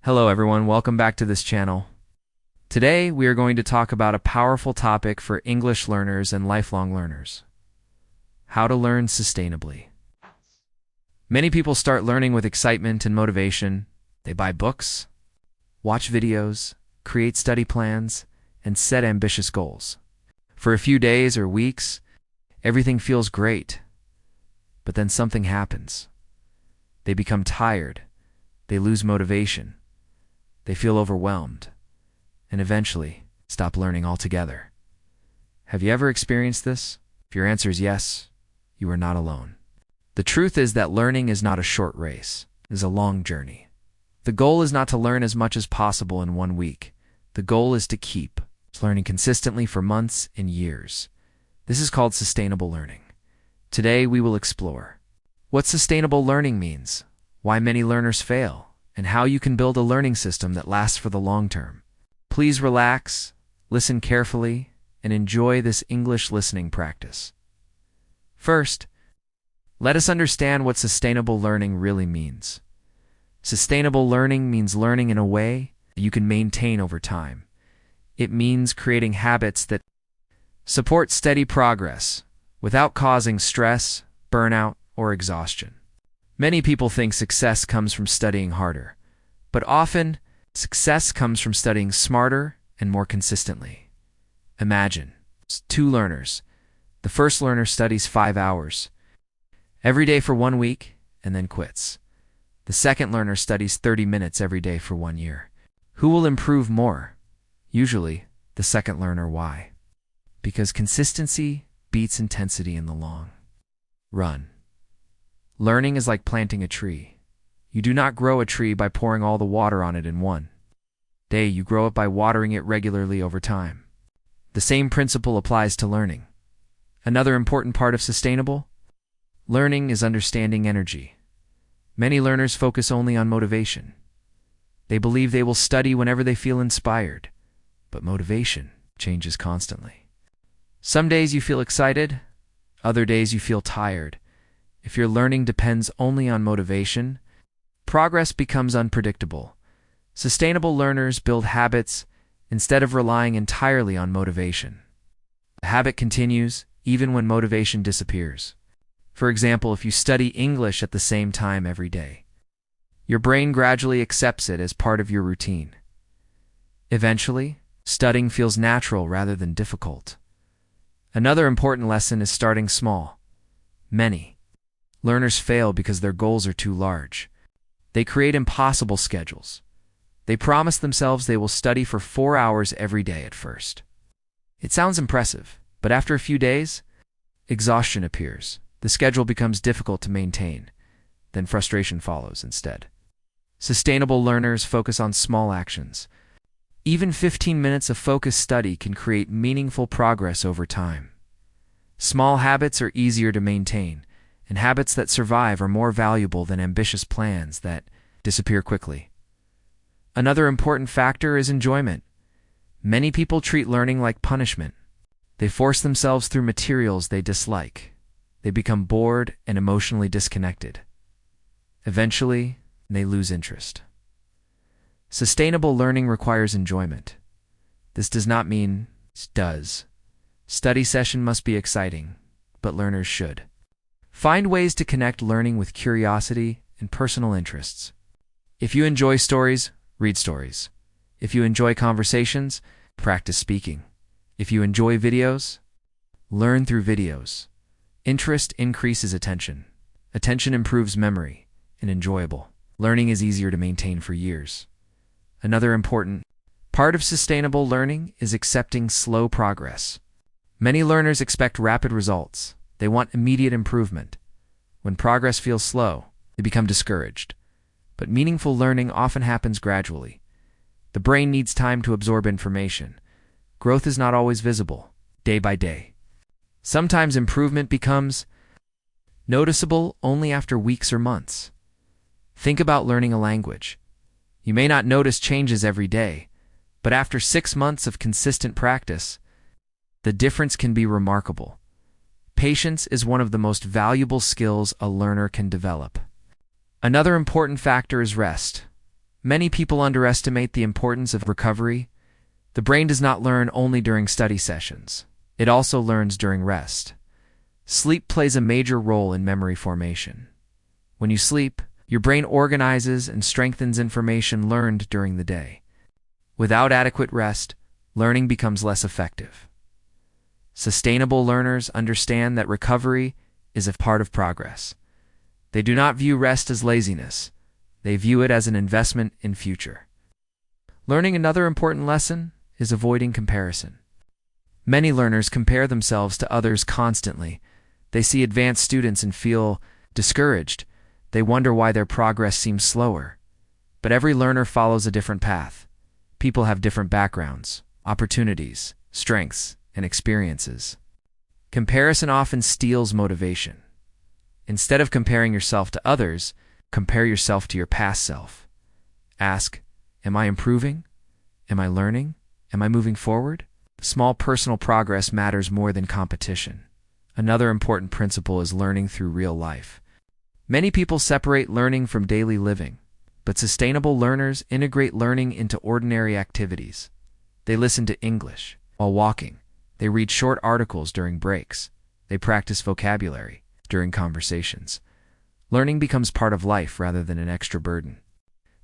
Hello everyone, welcome back to this channel. Today we are going to talk about a powerful topic for English learners and lifelong learners. How to learn sustainably. Many people start learning with excitement and motivation. They buy books, watch videos, create study plans, and set ambitious goals. For a few days or weeks, everything feels great. But then something happens. They become tired. They lose motivation. They feel overwhelmed, and eventually stop learning altogether. Have you ever experienced this? If your answer is yes, you are not alone. The truth is that learning is not a short race. It is a long journey. The goal is not to learn as much as possible in 1 week. The goal is to keep learning consistently for months and years. This is called sustainable learning. Today we will explore what sustainable learning means, why many learners fail, and how you can build a learning system that lasts for the long term. Please relax, listen carefully, and enjoy this English listening practice. First, let us understand what sustainable learning really means. Sustainable learning means learning in a way that you can maintain over time. It means creating habits that support steady progress without causing stress, burnout, or exhaustion. Many people think success comes from studying harder, but often success comes from studying smarter and more consistently. Imagine 2 learners. The first learner studies 5 hours every day for 1 week and then quits. The second learner studies 30 minutes every day for 1 year. Who will improve more? Usually, the second learner. Why? Because consistency beats intensity in the long run. Learning is like planting a tree. You do not grow a tree by pouring all the water on it in 1 day. You grow it by watering it regularly over time. The same principle applies to learning. Another important part of sustainable learning is understanding energy. Many learners focus only on motivation. They believe they will study whenever they feel inspired, but motivation changes constantly. Some days you feel excited, other days you feel tired. If your learning depends only on motivation, progress becomes unpredictable. Sustainable learners build habits instead of relying entirely on motivation. The habit continues even when motivation disappears. For example, if you study English at the same time every day, your brain gradually accepts it as part of your routine. Eventually, studying feels natural rather than difficult. Another important lesson is starting small. Many learners fail because their goals are too large. They create impossible schedules. They promise themselves they will study for 4 hours every day at first. It sounds impressive, but after a few days, exhaustion appears. The schedule becomes difficult to maintain. Then frustration follows instead. Sustainable learners focus on small actions. Even 15 minutes of focused study can create meaningful progress over time. Small habits are easier to maintain, and habits that survive are more valuable than ambitious plans that disappear quickly. Another important factor is enjoyment. Many people treat learning like punishment. They force themselves through materials they dislike. They become bored and emotionally disconnected. Eventually, they lose interest. Sustainable learning requires enjoyment. This does not mean it does. Study session must be exciting, but learners should find ways to connect learning with curiosity and personal interests. If you enjoy stories, read stories. If you enjoy conversations, practice speaking. If you enjoy videos, learn through videos. Interest increases attention. Attention improves memory, and enjoyable learning is easier to maintain for years. Another important part of sustainable learning is accepting slow progress. Many learners expect rapid results. They want immediate improvement. When progress feels slow, they become discouraged. But meaningful learning often happens gradually. The brain needs time to absorb information. Growth is not always visible, day by day. Sometimes improvement becomes noticeable only after weeks or months. Think about learning a language. You may not notice changes every day, but after 6 months of consistent practice, the difference can be remarkable. Patience is one of the most valuable skills a learner can develop. Another important factor is rest. Many people underestimate the importance of recovery. The brain does not learn only during study sessions. It also learns during rest. Sleep plays a major role in memory formation. When you sleep, your brain organizes and strengthens information learned during the day. Without adequate rest, learning becomes less effective. Sustainable learners understand that recovery is a part of progress. They do not view rest as laziness. They view it as an investment in future. Learning another important lesson is avoiding comparison. Many learners compare themselves to others constantly. They see advanced students and feel discouraged. They wonder why their progress seems slower. But every learner follows a different path. People have different backgrounds, opportunities, strengths, and experiences. Comparison often steals motivation. Instead of comparing yourself to others, compare yourself to your past self. Ask, am I improving? Am I learning? Am I moving forward? Small personal progress matters more than competition. Another important principle is learning through real life. Many people separate learning from daily living, but sustainable learners integrate learning into ordinary activities. They listen to English while walking. They read short articles during breaks. They practice vocabulary during conversations. Learning becomes part of life rather than an extra burden.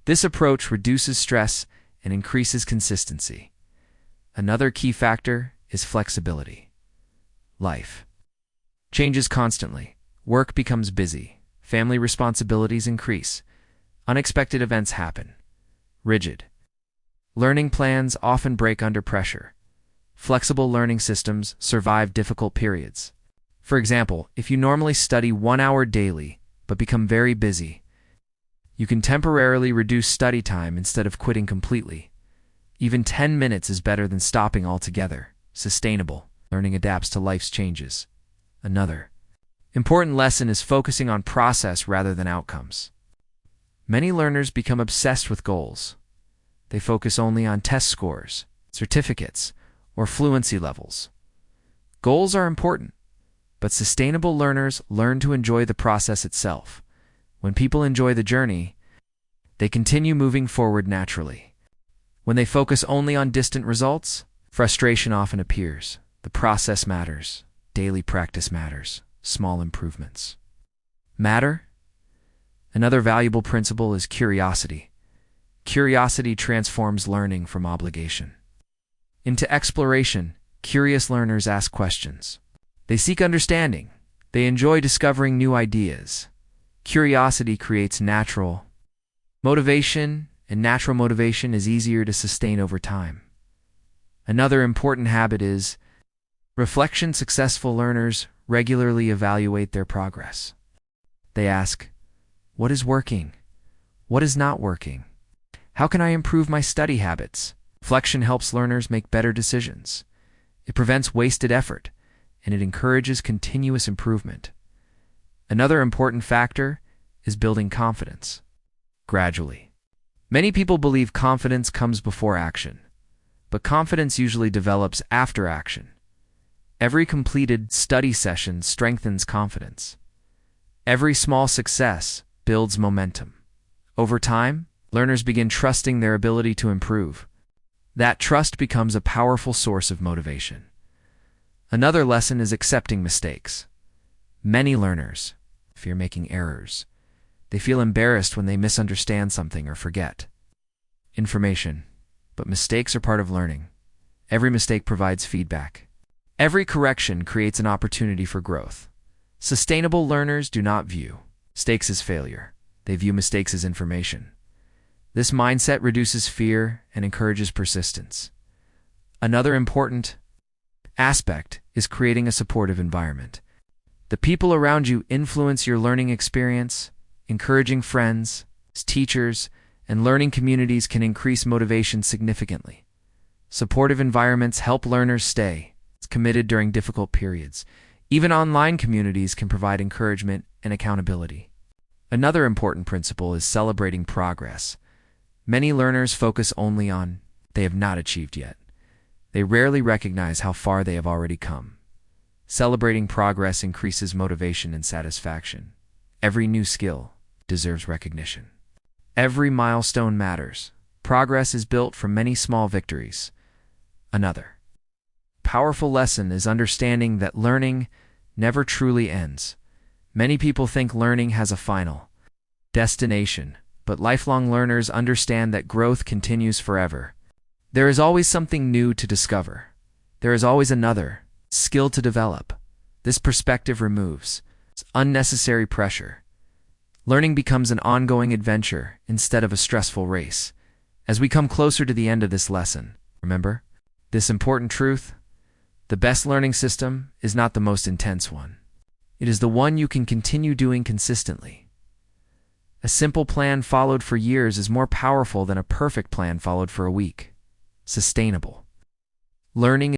This approach reduces stress and increases consistency. Another key factor is flexibility. Life changes constantly. Work becomes busy. Family responsibilities increase. Unexpected events happen. Rigid learning plans often break under pressure. Flexible learning systems survive difficult periods. For example, if you normally study 1 hour daily but become very busy, you can temporarily reduce study time instead of quitting completely. Even 10 minutes is better than stopping altogether. Sustainable learning adapts to life's changes. Another important lesson is focusing on process rather than outcomes. Many learners become obsessed with goals. They focus only on test scores, certificates, or fluency levels. Goals are important, but sustainable learners learn to enjoy the process itself. When people enjoy the journey, they continue moving forward naturally. When they focus only on distant results, frustration often appears. The process matters. Daily practice matters. Small improvements matter. Another valuable principle is curiosity. Curiosity transforms learning from obligation into exploration. Curious learners ask questions. They seek understanding. They enjoy discovering new ideas. Curiosity creates natural motivation, and natural motivation is easier to sustain over time. Another important habit is reflection. Successful learners regularly evaluate their progress. They ask, what is working? What is not working? How can I improve my study habits? Reflection helps learners make better decisions. It prevents wasted effort, and it encourages continuous improvement. Another important factor is building confidence gradually. Many people believe confidence comes before action, but confidence usually develops after action. Every completed study session strengthens confidence. Every small success builds momentum. Over time, learners begin trusting their ability to improve. That trust becomes a powerful source of motivation. Another lesson is accepting mistakes. Many learners fear making errors. They feel embarrassed when they misunderstand something or forget information. But mistakes are part of learning. Every mistake provides feedback. Every correction creates an opportunity for growth. Sustainable learners do not view mistakes as failure. They view mistakes as information. This mindset reduces fear and encourages persistence. Another important aspect is creating a supportive environment. The people around you influence your learning experience. Encouraging friends, teachers, and learning communities can increase motivation significantly. Supportive environments help learners stay committed during difficult periods. Even online communities can provide encouragement and accountability. Another important principle is celebrating progress. Many learners focus only on what they have not achieved yet. They rarely recognize how far they have already come. Celebrating progress increases motivation and satisfaction. Every new skill deserves recognition. Every milestone matters. Progress is built from many small victories. Another powerful lesson is understanding that learning never truly ends. Many people think learning has a final destination, but lifelong learners understand that growth continues forever. There is always something new to discover. There is always another skill to develop. This perspective removes unnecessary pressure. Learning becomes an ongoing adventure instead of a stressful race. As we come closer to the end of this lesson, remember this important truth: the best learning system is not the most intense one. It is the one you can continue doing consistently. A simple plan followed for years is more powerful than a perfect plan followed for a week. Sustainable learning